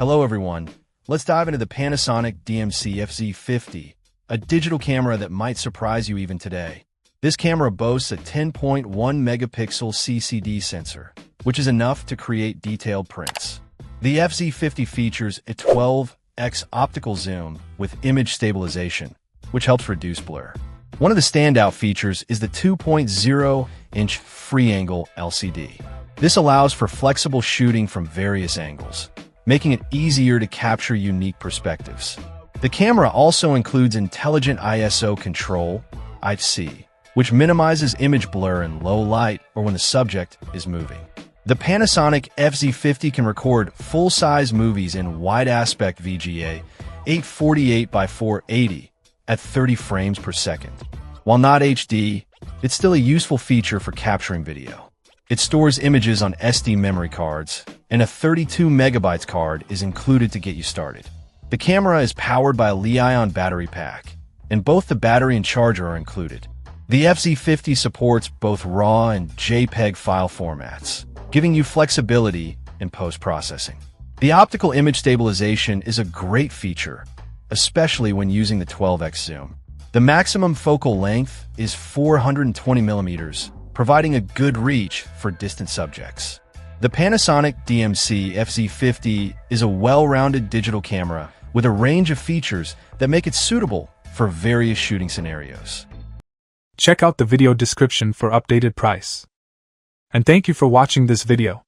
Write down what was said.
Hello everyone, let's dive into the Panasonic FZ50, a digital camera that might surprise you even today. This camera boasts a 10.1 megapixel CCD sensor, which is enough to create detailed prints. The FZ50 features a 12x optical zoom with image stabilization, which helps reduce blur. One of the standout features is the 2.0-inch free-angle LCD. This allows for flexible shooting from various angles, making it easier to capture unique perspectives. The camera also includes intelligent ISO control, IC, which minimizes image blur in low light or when the subject is moving. The Panasonic FZ50 can record full-size movies in wide-aspect VGA 848 by 480 at 30 frames per second. While not HD, it's still a useful feature for capturing video. It stores images on SD memory cards, and a 32 megabytes card is included to get you started. The camera is powered by a Li-ion battery pack, and both the battery and charger are included. The FZ50 supports both RAW and JPEG file formats, giving you flexibility in post-processing. The optical image stabilization is a great feature, especially when using the 12x zoom. The maximum focal length is 420 millimeters, providing a good reach for distant subjects. The Panasonic FZ50 is a well-rounded digital camera with a range of features that make it suitable for various shooting scenarios. Check out the video description for updated price. And thank you for watching this video.